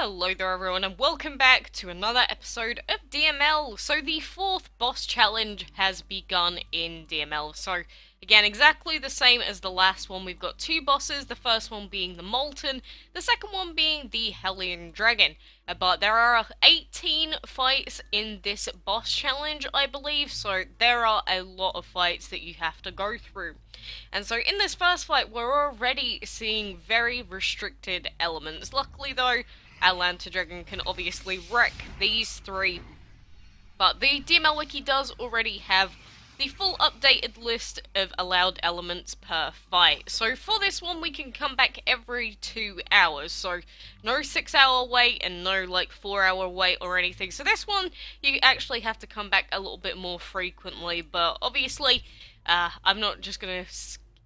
Hello there everyone and welcome back to another episode of DML. So the fourth boss challenge has begun in DML. So again, exactly the same as the last one. We've got two bosses, the first one being the Molten, the second one being the Hellion Dragon. But there are 18 fights in this boss challenge, I believe, so there are a lot of fights that you have to go through. And so in this first fight, we're already seeing very restricted elements. Luckily though, Atlanta Dragon can obviously wreck these three. But the DML Wiki does already have the full updated list of allowed elements per fight. So for this one, we can come back every 2 hours. So no 6-hour wait and no like 4-hour wait or anything. So this one, you actually have to come back a little bit more frequently. But obviously, I'm not just going to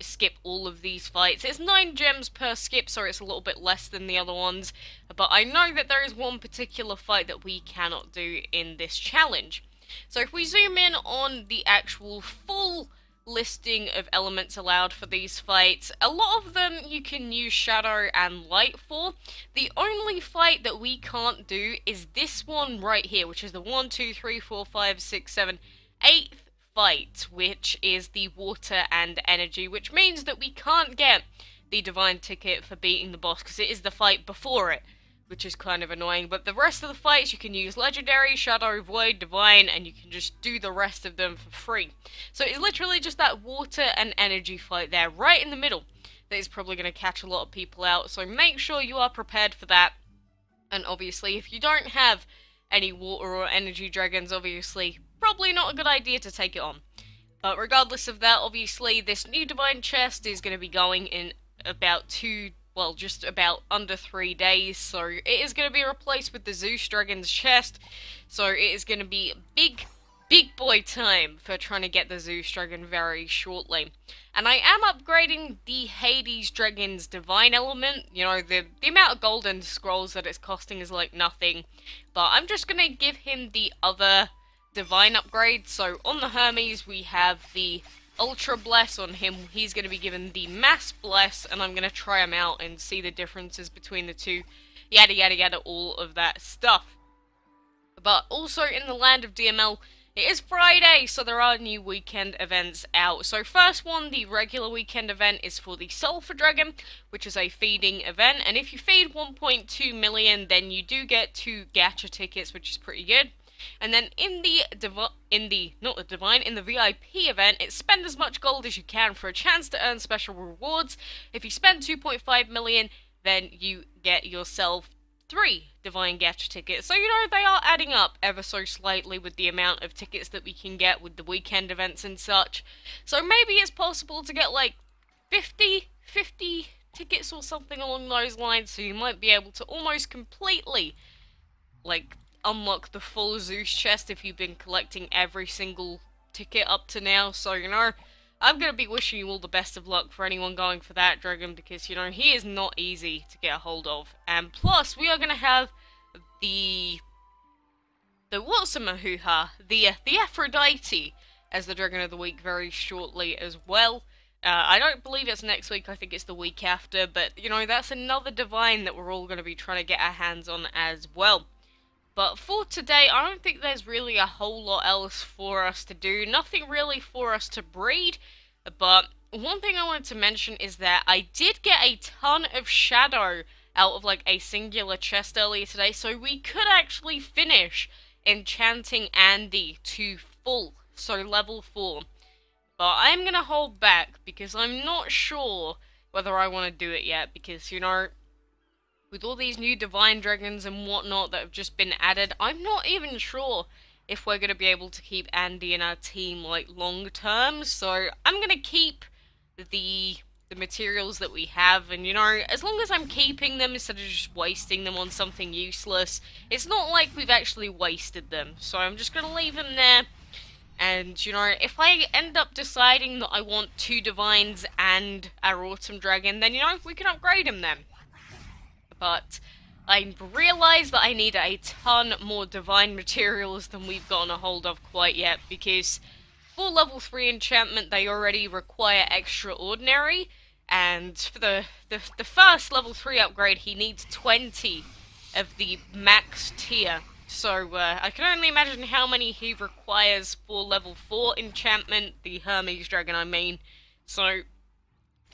skip all of these fights. It's 9 gems per skip, so it's a little bit less than the other ones. But I know that there is one particular fight that we cannot do in this challenge. So if we zoom in on the actual full listing of elements allowed for these fights, a lot of them you can use Shadow and Light for. The only fight that we can't do is this one right here, which is the 1, 2, 3, 4, 5, 6, 7, 8th fight, which is the Water and Energy, which means that we can't get the Divine ticket for beating the boss, because it is the fight before it, which is kind of annoying. But the rest of the fights, you can use Legendary, Shadow, Void, Divine, and you can just do the rest of them for free. So it's literally just that Water and Energy fight there, right in the middle, that is probably going to catch a lot of people out. So make sure you are prepared for that. And obviously, if you don't have any Water or Energy Dragons, obviously, probably not a good idea to take it on. But regardless of that, obviously, this new Divine chest is going to be going in about just about under 3 days, so it is going to be replaced with the Zeus Dragon's chest, so it is going to be big boy time for trying to get the Zeus Dragon very shortly. And I am upgrading the Hades Dragon's Divine element. You know, the amount of golden scrolls that it's costing is like nothing, but I'm just going to give him the other Divine upgrade. So on the Hermes, we have the Ultra Bless on him. He's going to be given the Mass Bless, and I'm going to try him out and see the differences between the two. Yada yada yada, all of that stuff. But also in the land of DML, it is Friday, so there are new weekend events out. So first one, the regular weekend event, is for the Sulphur Dragon, which is a feeding event. And if you feed 1.2 million, then you do get 2 gacha tickets, which is pretty good. And then in the VIP event, it's spend as much gold as you can for a chance to earn special rewards. If you spend 2.5 million, then you get yourself 3 Divine Gacha tickets. So, you know, they are adding up ever so slightly with the amount of tickets that we can get with the weekend events and such. So maybe it's possible to get like 50 tickets or something along those lines, so you might be able to almost completely, like, unlock the full Zeus chest if you've been collecting every single ticket up to now. So, you know, I'm going to be wishing you all the best of luck for anyone going for that dragon, because, you know, he is not easy to get a hold of. And plus, we are going to have the Watsamahuha, the Aphrodite, as the Dragon of the Week very shortly as well. I don't believe it's next week, I think it's the week after, but, you know, that's another Divine that we're all going to be trying to get our hands on as well. But for today, I don't think there's really a whole lot else for us to do. Nothing really for us to breed. But one thing I wanted to mention is that I did get a ton of Shadow out of like a singular chest earlier today. So we could actually finish enchanting Andy to full, so level 4. But I'm going to hold back because I'm not sure whether I want to do it yet. Because, you know, with all these new Divine Dragons and whatnot that have just been added, I'm not even sure if we're going to be able to keep Andy in our team, like, long term. So I'm going to keep the materials that we have, and, you know, as long as I'm keeping them instead of just wasting them on something useless, it's not like we've actually wasted them. So I'm just going to leave them there. And, you know, if I end up deciding that I want 2 Divines and our Autumn Dragon, then, you know, we can upgrade him then. But I realised that I need a ton more Divine materials than we've gotten a hold of quite yet, because for level 3 enchantment they already require Extraordinary, and for the first level 3 upgrade he needs 20 of the max tier. So, I can only imagine how many he requires for level 4 enchantment, the Hermes dragon I mean. So,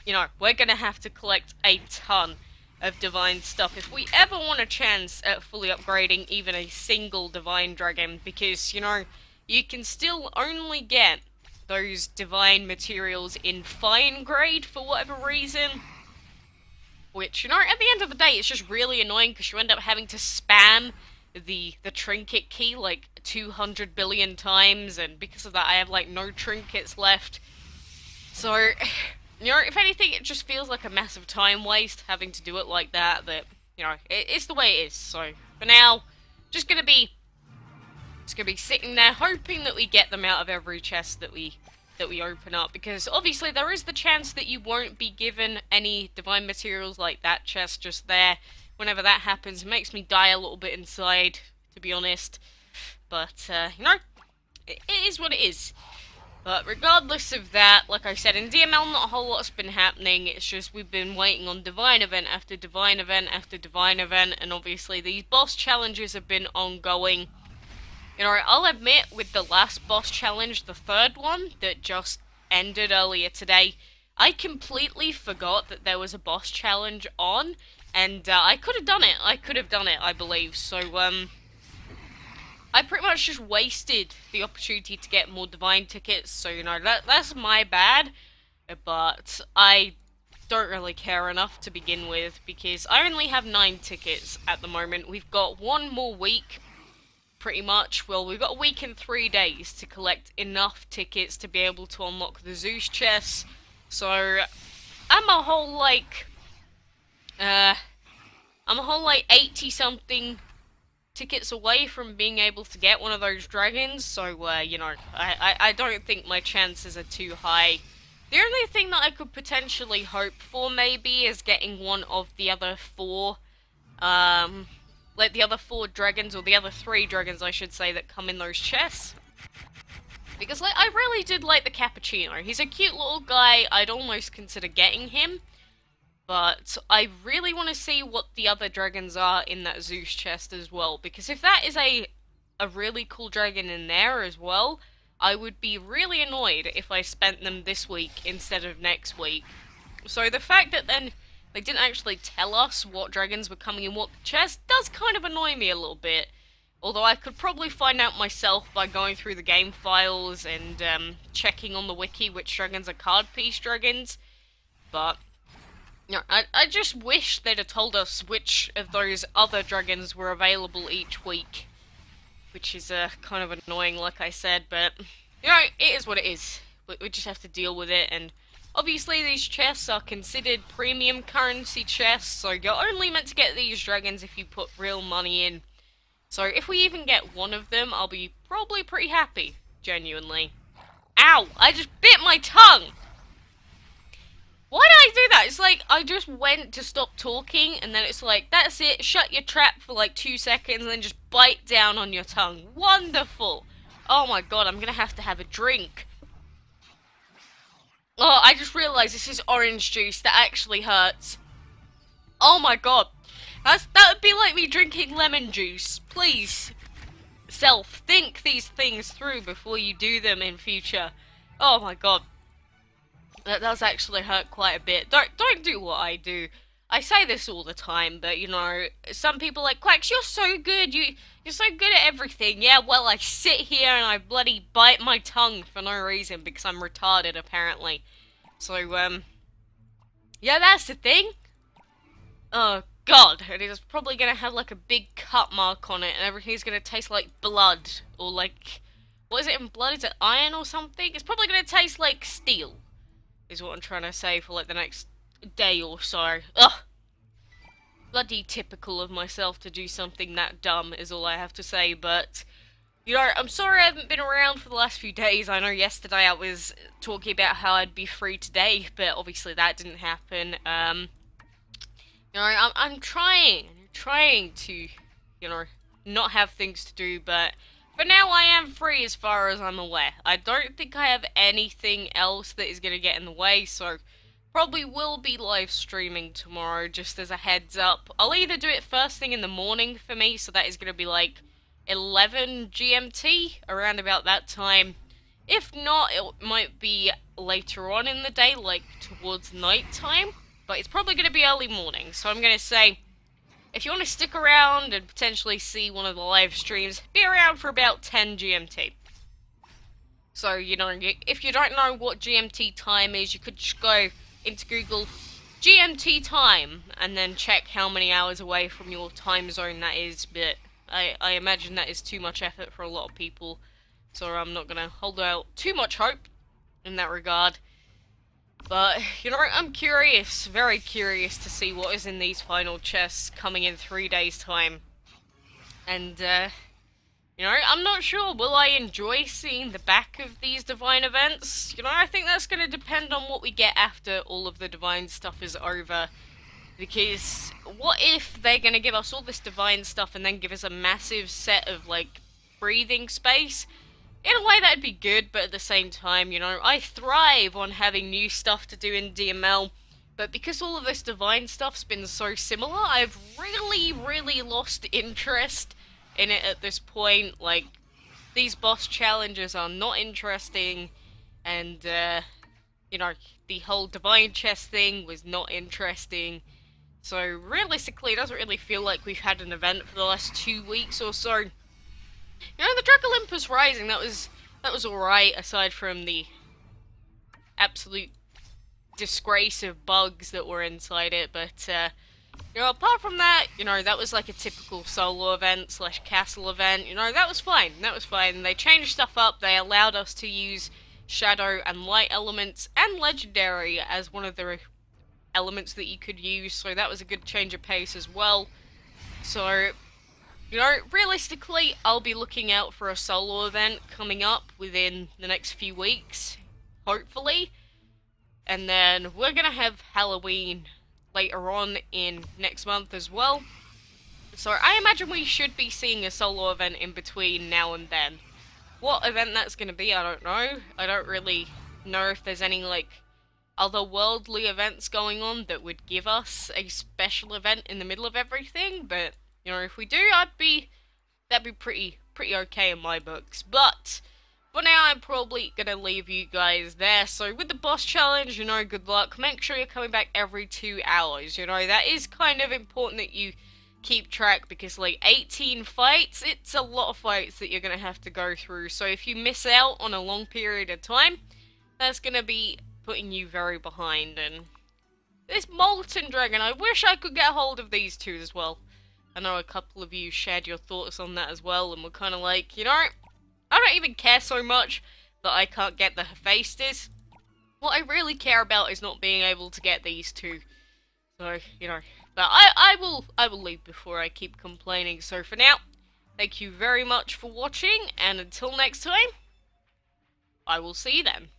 you know, we're gonna have to collect a ton of divine stuff if we ever want a chance at fully upgrading even a single divine dragon, because, you know, you can still only get those divine materials in fine grade for whatever reason. Which, you know, at the end of the day, it's just really annoying because you end up having to spam the trinket key like 200 billion times, and because of that I have like no trinkets left. So, you know, if anything, it just feels like a massive time waste having to do it like that, you know, it's the way it is. So, for now, just gonna be sitting there hoping that we get them out of every chest that we open up, because obviously there is the chance that you won't be given any divine materials like that chest just there. Whenever that happens, it makes me die a little bit inside, to be honest. But, you know, it is what it is. But regardless of that, like I said, in DML not a whole lot's been happening. It's just we've been waiting on divine event after divine event after divine event, and obviously these boss challenges have been ongoing. You know, I'll admit, with the last boss challenge, the third one that just ended earlier today, I completely forgot that there was a boss challenge on. And I could have done it. I believe. So, I pretty much just wasted the opportunity to get more divine tickets. So, you know, that's my bad. But I don't really care enough to begin with, because I only have 9 tickets at the moment. We've got one more week, pretty much. Well, we've got a week and 3 days to collect enough tickets to be able to unlock the Zeus chests. So, I'm a whole, like... I'm a whole, like, 80-something tickets away from being able to get one of those dragons, so, you know, I don't think my chances are too high. The only thing that I could potentially hope for, maybe, is getting one of the other 4, like, the other 4 dragons, or the other 3 dragons, I should say, that come in those chests. Because, like, I really did like the Cappuccino. He's a cute little guy. I'd almost consider getting him. But I really want to see what the other dragons are in that Zeus chest as well. Because if that is a really cool dragon in there as well, I would be really annoyed if I spent them this week instead of next week. So the fact that then they didn't actually tell us what dragons were coming in what chest does kind of annoy me a little bit. Although I could probably find out myself by going through the game files and checking on the wiki which dragons are card piece dragons. But... you know, I just wish they'd have told us which of those other dragons were available each week. Which is kind of annoying, like I said, but, you know, it is what it is. We just have to deal with it, and obviously these chests are considered premium currency chests, so you're only meant to get these dragons if you put real money in. So if we even get one of them, I'll be probably pretty happy, genuinely. Ow! I just bit my tongue! Why did I do that? It's like, I just went to stop talking, and then it's like, that's it, shut your trap for like 2 seconds, and then just bite down on your tongue. Wonderful! Oh my god, I'm gonna have to have a drink. Oh, I just realised this is orange juice, that actually hurts. Oh my god. That would be like me drinking lemon juice. Please, self, think these things through before you do them in future. Oh my god. That does actually hurt quite a bit. Don't do what I do. I say this all the time, but, you know, some people are like, Quacks, you're so good, you're so good at everything. Yeah, well, I sit here and I bloody bite my tongue for no reason, because I'm retarded, apparently. So, yeah, that's the thing. Oh, God, and it's probably gonna have, like, a big cut mark on it, and everything's gonna taste like blood, or like, what is it in blood? Is it iron or something? It's probably gonna taste like steel. Is what I'm trying to say for like the next day or so. Ugh! Bloody typical of myself to do something that dumb is all I have to say, but... you know, I'm sorry I haven't been around for the last few days. I know yesterday I was talking about how I'd be free today, but obviously that didn't happen. You know, I'm trying to, you know, not have things to do, but... for now, I am free as far as I'm aware. I don't think I have anything else that is going to get in the way, so Probably will be live streaming tomorrow, just as a heads up. I'll either do it first thing in the morning for me, so that is going to be like 11 GMT, around about that time. If not, it might be later on in the day, like towards night time. But it's probably going to be early morning, so I'm going to say, if you want to stick around and potentially see one of the live streams, be around for about 10 GMT. So, you know, if you don't know what GMT time is, you could just go into Google GMT time and then check how many hours away from your time zone that is, but I imagine that is too much effort for a lot of people, so I'm not gonna hold out too much hope in that regard. But, you know, I'm curious, very curious to see what is in these final chests coming in 3 days' time. And, you know, I'm not sure, will I enjoy seeing the back of these divine events? You know, I think that's going to depend on what we get after all of the divine stuff is over. Because, what if they're going to give us all this divine stuff and then give us a massive set of, like, breathing space? In a way, that'd be good, but at the same time, you know, I thrive on having new stuff to do in DML. But because all of this divine stuff's been so similar, I've really lost interest in it at this point. Like, these boss challenges are not interesting, and, you know, the whole divine chest thing was not interesting. So, realistically, it doesn't really feel like we've had an event for the last 2 weeks or so. You know, the Drag Olympus Rising, that was alright, aside from the absolute disgrace of bugs that were inside it, but, you know, apart from that, you know, that was like a typical solo event slash castle event. You know, that was fine. That was fine. They changed stuff up. They allowed us to use shadow and light elements and legendary as one of the elements that you could use. So that was a good change of pace as well. So, you know, realistically, I'll be looking out for a solo event coming up within the next few weeks, hopefully. And then we're gonna have Halloween later on in next month as well. So I imagine we should be seeing a solo event in between now and then. What event that's going to be, I don't know. I don't really know if there's any, like, otherworldly events going on that would give us a special event in the middle of everything, but, you know, if we do, that'd be pretty okay in my books. But for now, I'm probably gonna leave you guys there. So with the boss challenge, you know, good luck. Make sure you're coming back every 2 hours. You know, that is kind of important that you keep track, because like 18 fights, it's a lot of fights that you're gonna have to go through. So if you miss out on a long period of time, that's gonna be putting you very behind. And this Molten Dragon, I wish I could get hold of these two as well. I know a couple of you shared your thoughts on that as well, and were kind of like, you know, I don't even care so much that I can't get the hephaestus. What I really care about is not being able to get these two. So, you know, but I will leave before I keep complaining. So for now, thank you very much for watching, and until next time, I will see you then.